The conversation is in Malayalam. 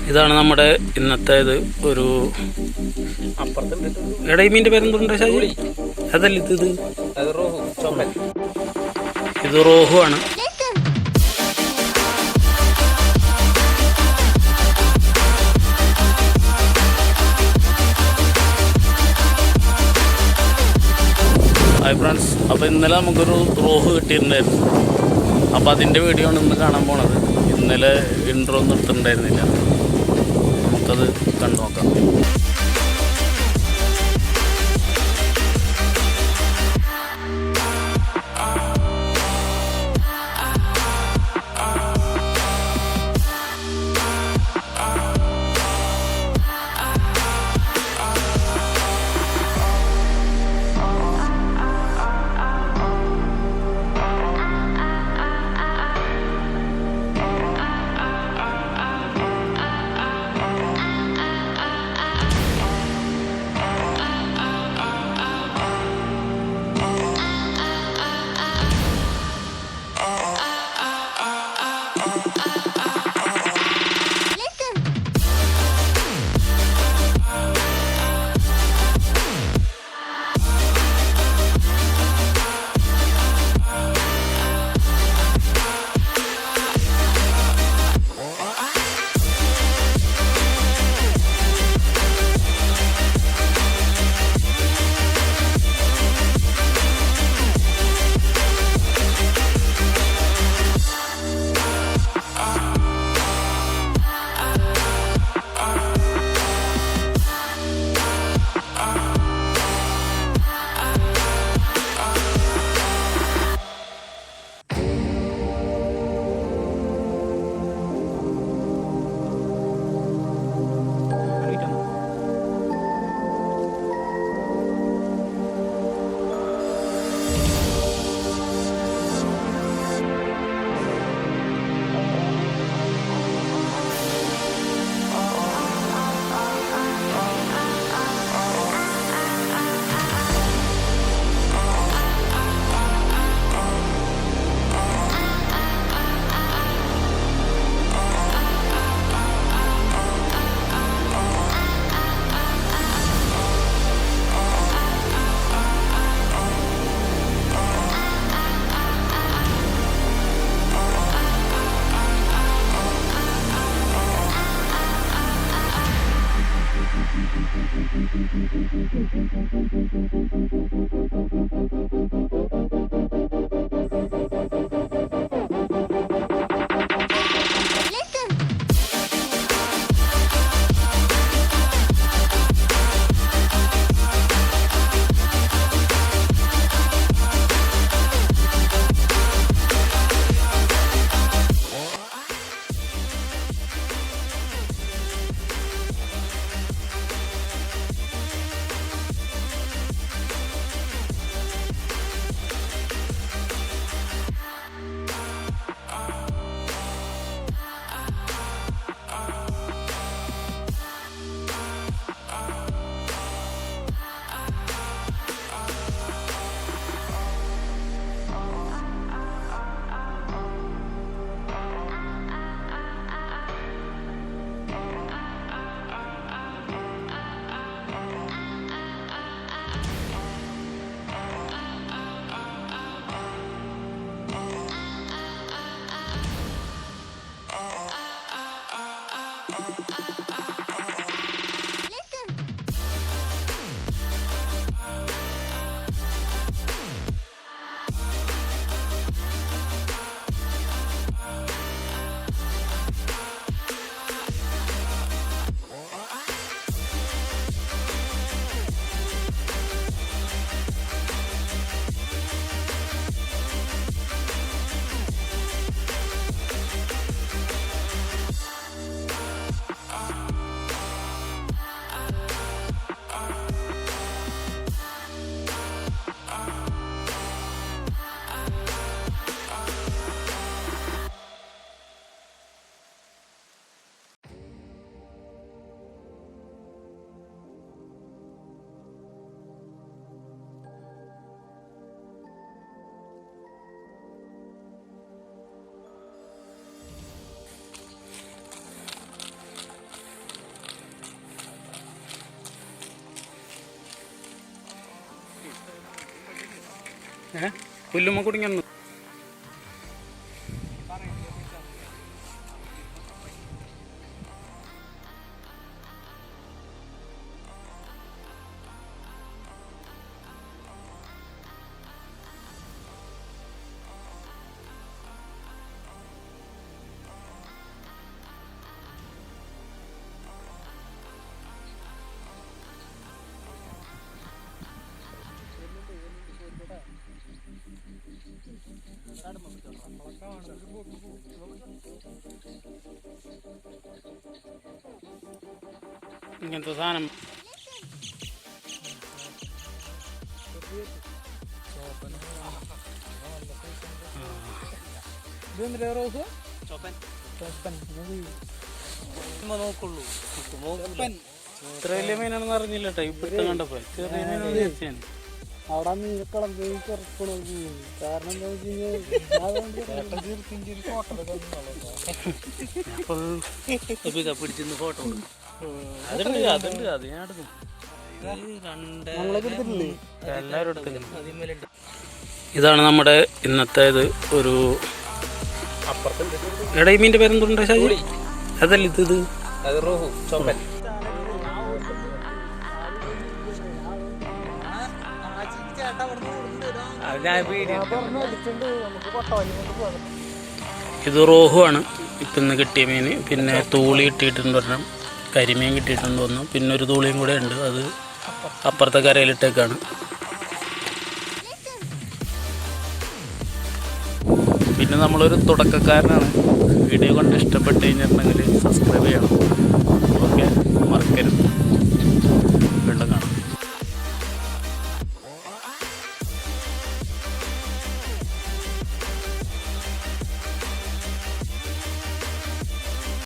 ഇതാണ് നമ്മുടെ ഇന്നത്തേത്. ഒരു എടാ ഈ മീൻ്റെ പേരെന്തുണ്ട് ഷാജി? അതല്ല ഇത് റോഹു ആണ്. ഹായ് ഫ്രണ്ട്സ്, അപ്പോൾ ഇന്നലെ നമുക്കൊരു റോഹ് കിട്ടിയിട്ടുണ്ടായിരുന്നു. അപ്പോൾ അതിൻ്റെ വീഡിയോ ആണ് ഇന്ന് കാണാൻ പോണത്. ഇന്നലെ ഇൻട്രോ ഒന്നും എടുത്തിട്ടുണ്ടായിരുന്നില്ല. നമുക്കത് കണ്ടു നോക്കാം. പുല്ലുമ്മ കുടുങ്ങി. ഇങ്ങനത്തെ സാധനം നോക്കുള്ളൂ. ഇത്ര വലിയ മീനാണെന്ന് അറിഞ്ഞില്ല കേട്ടോ. ഇപ്പോഴത്തെ കണ്ടപ്പോ ചെറിയ മീനാണെന്ന് വിചാരിച്ചാണ്. അവിടെ മീനക്കളം കാരണം എന്താ വെച്ച് പിടിച്ചിന്ന് ഫോട്ടോ അതുണ്ട് അതുണ്ട് അത് ഞാൻ എടുക്കും. എല്ലാവരും എടുത്തില്ല. ഇതാണ് നമ്മുടെ ഇന്നത്തെ ഇത്. ഒരു എടാ ഈ മീൻ്റെ പേരെന്തുണ്ട് ഷാജി? അതല്ല ഇത് ഇത് റോഹു ആണ് ഇപ്പം ഇന്ന് കിട്ടിയ മീൻ. പിന്നെ തൂളി കിട്ടിയിട്ടുണ്ട് ഒരെണ്ണം, കരിമീൻ കിട്ടിയിട്ടുണ്ട് ഒന്ന്, പിന്നെ ഒരു തൂളിയും കൂടെ ഉണ്ട്. അത് അപ്പുറത്തെ കരയിലിട്ടേക്കാണ്. പിന്നെ നമ്മളൊരു തുടക്കക്കാരനാണ്. വീഡിയോ കണ്ട് ഇഷ്ടപ്പെട്ട് കഴിഞ്ഞിട്ടുണ്ടെങ്കിൽ സബ്സ്ക്രൈബ് ചെയ്യണം. ഓക്കെ, മറക്കരുത്.